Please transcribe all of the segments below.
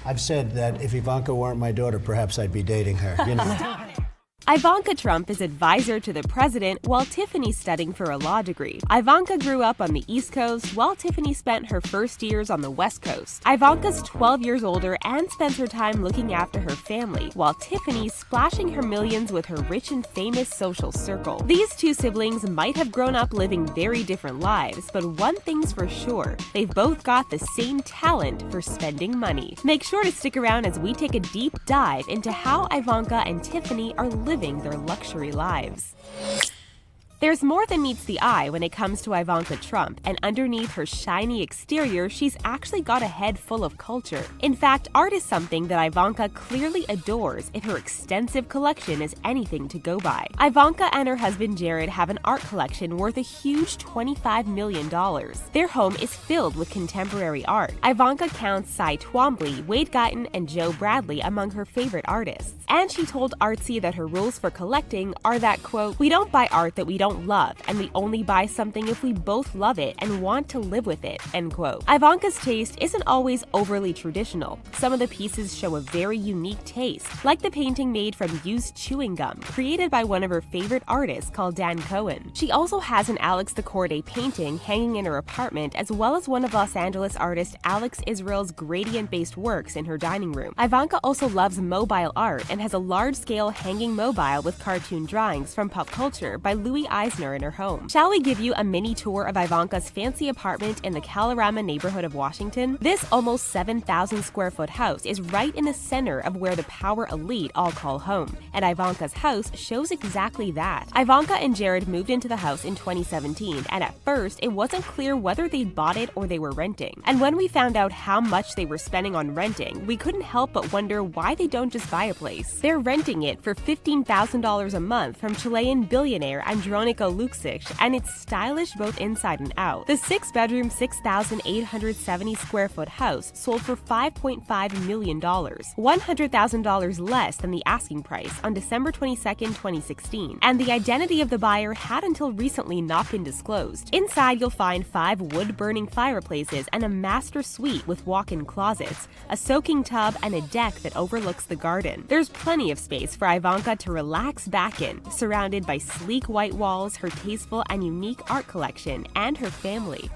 I've said that if Ivanka weren't my daughter, perhaps I'd be dating her. You know. Ivanka Trump is advisor to the president while Tiffany's studying for a law degree. Ivanka grew up on the East Coast while Tiffany spent her first years on the West Coast. Ivanka's 12 years older and spends her time looking after her family, while Tiffany's splashing her millions with her rich and famous social circle. These two siblings might have grown up living very different lives, but one thing's for sure, they've both got the same talent for spending money. Make sure to stick around as we take a deep dive into how Ivanka and Tiffany are living their luxury lives. There's more than meets the eye when it comes to Ivanka Trump, and underneath her shiny exterior, she's actually got a head full of culture. In fact, art is something that Ivanka clearly adores if her extensive collection is anything to go by. Ivanka and her husband Jared have an art collection worth a huge $25 million. Their home is filled with contemporary art. Ivanka counts Cy Twombly, Wade Guyton, and Joe Bradley among her favorite artists. And she told Artsy that her rules for collecting are that, quote, "We don't buy art that we don't love, and we only buy something if we both love it and want to live with it," end quote. Ivanka's taste isn't always overly traditional. Some of the pieces show a very unique taste, like the painting made from used chewing gum, created by one of her favorite artists called Dan Cohen. She also has an Alex Corday painting hanging in her apartment, as well as one of Los Angeles artist Alex Israel's gradient-based works in her dining room. Ivanka also loves mobile art and has a large-scale hanging mobile with cartoon drawings from pop culture by Louis Eisner in her home. Shall we give you a mini tour of Ivanka's fancy apartment in the Kalorama neighborhood of Washington? This almost 7,000 square foot house is right in the center of where the power elite all call home, and Ivanka's house shows exactly that. Ivanka and Jared moved into the house in 2017, and at first it wasn't clear whether they bought it or they were renting. And when we found out how much they were spending on renting, we couldn't help but wonder why they don't just buy a place. They're renting it for $15,000 a month from Chilean billionaire Andronica Luksic, and it's stylish both inside and out. The 6-bedroom, 6,870 square foot house sold for $5.5 million, $100,000 less than the asking price on December 22, 2016, and the identity of the buyer had until recently not been disclosed. Inside, you'll find 5 wood-burning fireplaces and a master suite with walk-in closets, a soaking tub, and a deck that overlooks the garden. There's plenty of space for Ivanka to relax back in, surrounded by sleek white walls, her tasteful and unique art collection, and her family.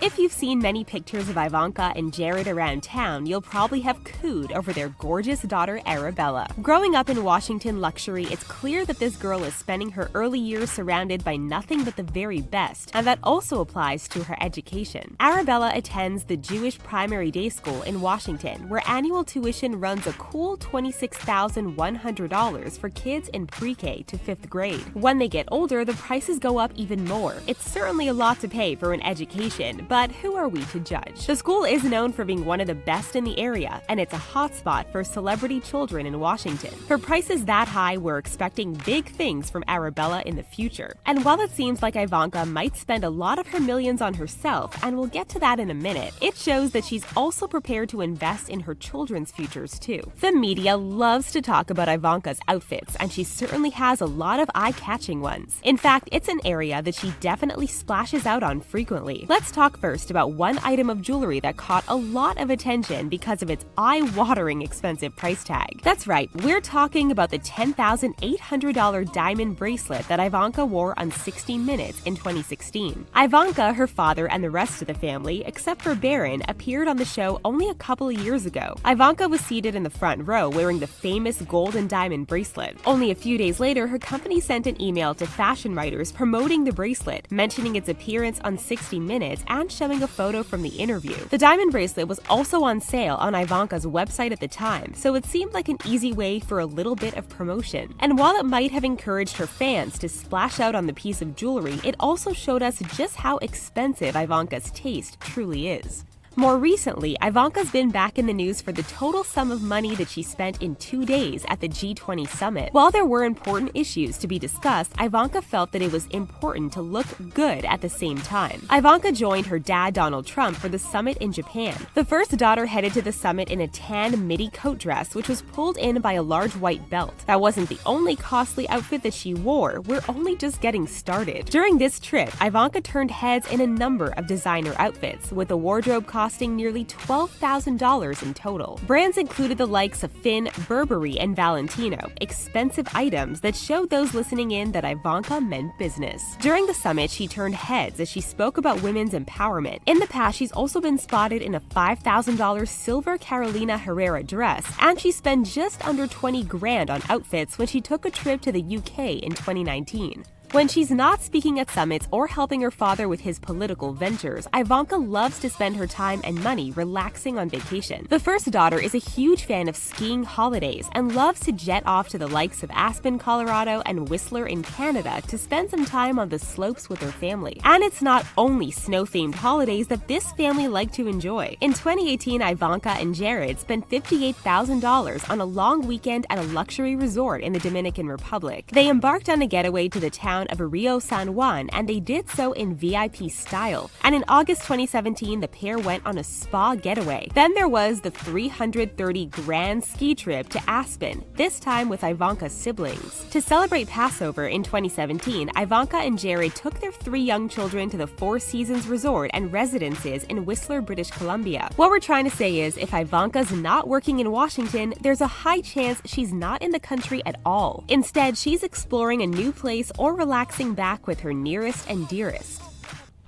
If you've seen many pictures of Ivanka and Jared around town, you'll probably have cooed over their gorgeous daughter Arabella. Growing up in Washington luxury, it's clear that this girl is spending her early years surrounded by nothing but the very best, and that also applies to her education. Arabella attends the Jewish Primary Day School in Washington, where annual tuition runs a cool $26,100 for kids in pre-K to 5th grade. When they get older, the prices go up even more. It's certainly a lot to pay for an education, but who are we to judge? The school is known for being one of the best in the area, and it's a hotspot for celebrity children in Washington. For prices that high, we're expecting big things from Arabella in the future. And while it seems like Ivanka might spend a lot of her millions on herself, and we'll get to that in a minute, it shows that she's also prepared to invest in her children's futures too. The media loves to talk about Ivanka's outfits, and she certainly has a lot of eye-catching ones. In fact, it's an area that she definitely splashes out on frequently. Let's talk first about one item of jewelry that caught a lot of attention because of its eye-watering expensive price tag. That's right, we're talking about the $10,800 diamond bracelet that Ivanka wore on 60 Minutes in 2016. Ivanka, her father, and the rest of the family, except for Barron, appeared on the show only a couple of years ago. Ivanka was seated in the front row wearing the famous gold and diamond bracelet. Only a few days later, her company sent an email to fashion writers promoting the bracelet, mentioning its appearance on 60 Minutes and showing a photo from the interview. The diamond bracelet was also on sale on Ivanka's website at the time, so it seemed like an easy way for a little bit of promotion. And while it might have encouraged her fans to splash out on the piece of jewelry, it also showed us just how expensive Ivanka's taste truly is. More recently, Ivanka's been back in the news for the total sum of money that she spent in 2 days at the G20 summit. While there were important issues to be discussed, Ivanka felt that it was important to look good at the same time. Ivanka joined her dad, Donald Trump, for the summit in Japan. The first daughter headed to the summit in a tan midi coat dress, which was pulled in by a large white belt. That wasn't the only costly outfit that she wore. We're only just getting started. During this trip, Ivanka turned heads in a number of designer outfits, with a wardrobe costing nearly $12,000 in total. Brands included the likes of Finn, Burberry, and Valentino, expensive items that showed those listening in that Ivanka meant business. During the summit, she turned heads as she spoke about women's empowerment. In the past, she's also been spotted in a $5,000 silver Carolina Herrera dress, and she spent just under $20,000 on outfits when she took a trip to the UK in 2019. When she's not speaking at summits or helping her father with his political ventures, Ivanka loves to spend her time and money relaxing on vacation. The first daughter is a huge fan of skiing holidays and loves to jet off to the likes of Aspen, Colorado and Whistler in Canada to spend some time on the slopes with her family. And it's not only snow-themed holidays that this family like to enjoy. In 2018, Ivanka and Jared spent $58,000 on a long weekend at a luxury resort in the Dominican Republic. They embarked on a getaway to the town of Rio San Juan, and they did so in VIP style. And in August 2017, the pair went on a spa getaway. Then there was the $330,000 ski trip to Aspen, this time with Ivanka's siblings. To celebrate Passover in 2017, Ivanka and Jared took their 3 young children to the Four Seasons Resort and residences in Whistler, British Columbia. What we're trying to say is, if Ivanka's not working in Washington, there's a high chance she's not in the country at all. Instead, she's exploring a new place or relaxing back with her nearest and dearest.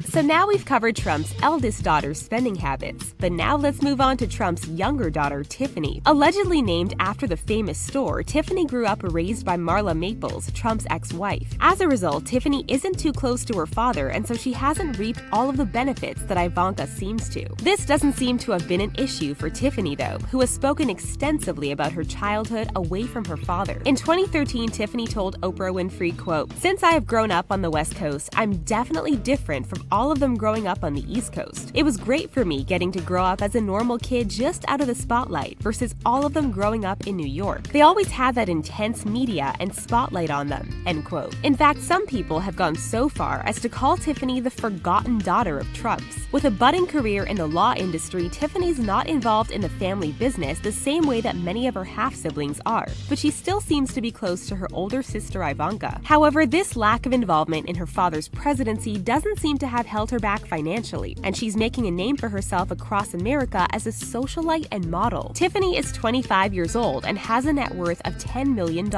So now we've covered Trump's eldest daughter's spending habits, but now let's move on to Trump's younger daughter, Tiffany. Allegedly named after the famous store, Tiffany grew up raised by Marla Maples, Trump's ex-wife. As a result, Tiffany isn't too close to her father, and so she hasn't reaped all of the benefits that Ivanka seems to. This doesn't seem to have been an issue for Tiffany, though, who has spoken extensively about her childhood away from her father. In 2013, Tiffany told Oprah Winfrey, quote, "Since I have grown up on the West Coast, I'm definitely different from all of them growing up on the East Coast. It was great for me getting to grow up as a normal kid just out of the spotlight versus all of them growing up in New York. They always had that intense media and spotlight on them," end quote. In fact, some people have gone so far as to call Tiffany the forgotten daughter of Trump's. With a budding career in the law industry, Tiffany's not involved in the family business the same way that many of her half-siblings are, but she still seems to be close to her older sister Ivanka. However, this lack of involvement in her father's presidency doesn't seem to have held her back financially, and she's making a name for herself across America as a socialite and model. Tiffany is 25 years old and has a net worth of $10 million.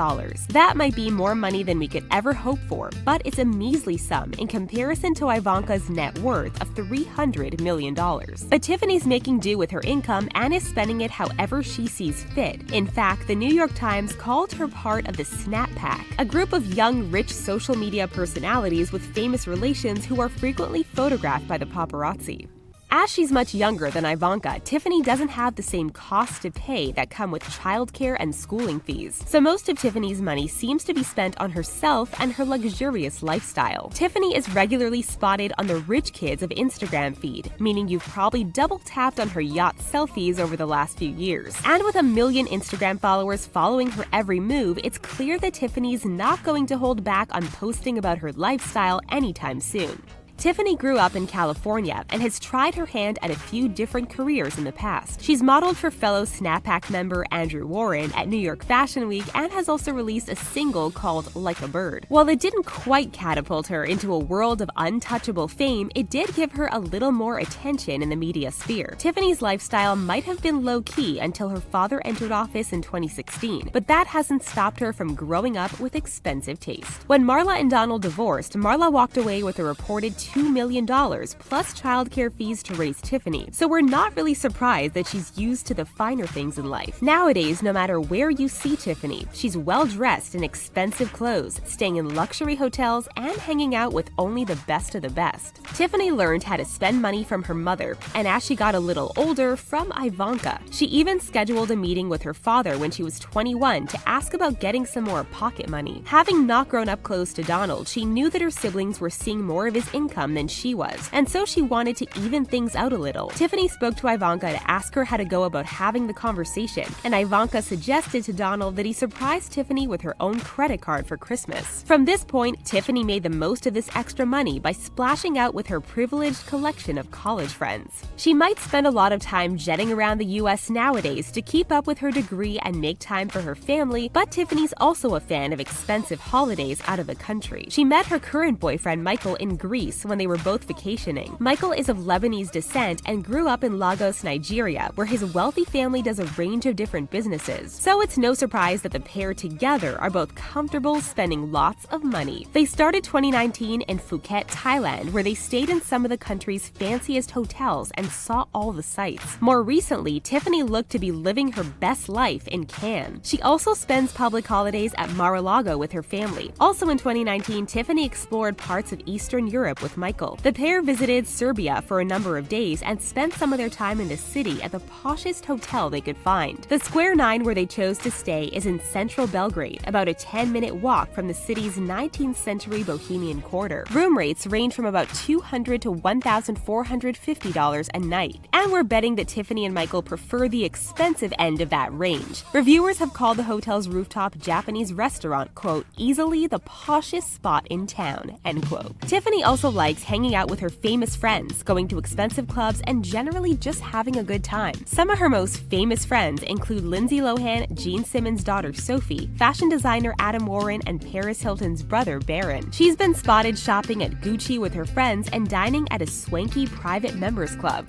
That might be more money than we could ever hope for, but it's a measly sum in comparison to Ivanka's net worth of $300 million. But Tiffany's making do with her income and is spending it however she sees fit. In fact, the New York Times called her part of the Snap Pack, a group of young, rich social media personalities with famous relations who are frequently photographed by the paparazzi. As she's much younger than Ivanka, Tiffany doesn't have the same costs to pay that come with childcare and schooling fees. So most of Tiffany's money seems to be spent on herself and her luxurious lifestyle. Tiffany is regularly spotted on the rich kids of Instagram feed, meaning you've probably double-tapped on her yacht selfies over the last few years. And with 1 million Instagram followers following her every move, it's clear that Tiffany's not going to hold back on posting about her lifestyle anytime soon. Tiffany grew up in California and has tried her hand at a few different careers in the past. She's modeled for fellow Snap Pack member Andrew Warren at New York Fashion Week and has also released a single called Like a Bird. While it didn't quite catapult her into a world of untouchable fame, it did give her a little more attention in the media sphere. Tiffany's lifestyle might have been low-key until her father entered office in 2016, but that hasn't stopped her from growing up with expensive taste. When Marla and Donald divorced, Marla walked away with a reported $2 million plus childcare fees to raise Tiffany, so we're not really surprised that she's used to the finer things in life. Nowadays, no matter where you see Tiffany, she's well-dressed in expensive clothes, staying in luxury hotels, and hanging out with only the best of the best. Tiffany learned how to spend money from her mother, and as she got a little older, from Ivanka. She even scheduled a meeting with her father when she was 21 to ask about getting some more pocket money. Having not grown up close to Donald, she knew that her siblings were seeing more of his income than she was, and so she wanted to even things out a little. Tiffany spoke to Ivanka to ask her how to go about having the conversation, and Ivanka suggested to Donald that he surprise Tiffany with her own credit card for Christmas. From this point, Tiffany made the most of this extra money by splashing out with her privileged collection of college friends. She might spend a lot of time jetting around the US nowadays to keep up with her degree and make time for her family, but Tiffany's also a fan of expensive holidays out of the country. She met her current boyfriend Michael in Greece when they were both vacationing. Michael is of Lebanese descent and grew up in Lagos, Nigeria, where his wealthy family does a range of different businesses. So it's no surprise that the pair together are both comfortable spending lots of money. They started 2019 in Phuket, Thailand, where they stayed in some of the country's fanciest hotels and saw all the sights. More recently, Tiffany looked to be living her best life in Cannes. She also spends public holidays at Mar-a-Lago with her family. Also in 2019, Tiffany explored parts of Eastern Europe with Michael. The pair visited Serbia for a number of days and spent some of their time in the city at the poshest hotel they could find. The Square 9 where they chose to stay is in central Belgrade, about a 10-minute walk from the city's 19th century Bohemian Quarter. Room rates range from about $200 to $1,450 a night, and we're betting that Tiffany and Michael prefer the expensive end of that range. Reviewers have called the hotel's rooftop Japanese restaurant, quote, easily the poshest spot in town, end quote. Tiffany also likes hanging out with her famous friends, going to expensive clubs, and generally just having a good time. Some of her most famous friends include Lindsay Lohan, Gene Simmons' daughter Sophie, fashion designer Adam Warren, and Paris Hilton's brother Barron. She's been spotted shopping at Gucci with her friends and dining at a swanky private members club.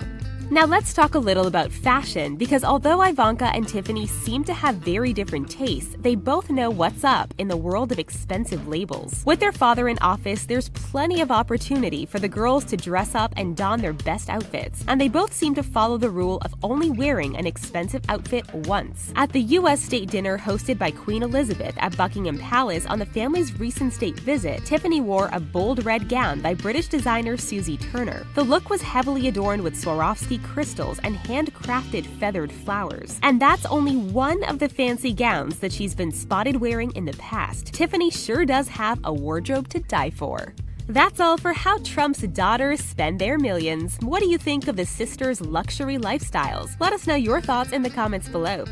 Now let's talk a little about fashion, because although Ivanka and Tiffany seem to have very different tastes, they both know what's up in the world of expensive labels. With their father in office, there's plenty of opportunity for the girls to dress up and don their best outfits, and they both seem to follow the rule of only wearing an expensive outfit once. At the U.S. state dinner hosted by Queen Elizabeth at Buckingham Palace on the family's recent state visit, Tiffany wore a bold red gown by British designer Susie Turner. The look was heavily adorned with Swarovski crystals and handcrafted feathered flowers. And that's only one of the fancy gowns that she's been spotted wearing in the past. Tiffany sure does have a wardrobe to die for. That's all for how Trump's daughters spend their millions. What do you think of the sisters' luxury lifestyles? Let us know your thoughts in the comments below.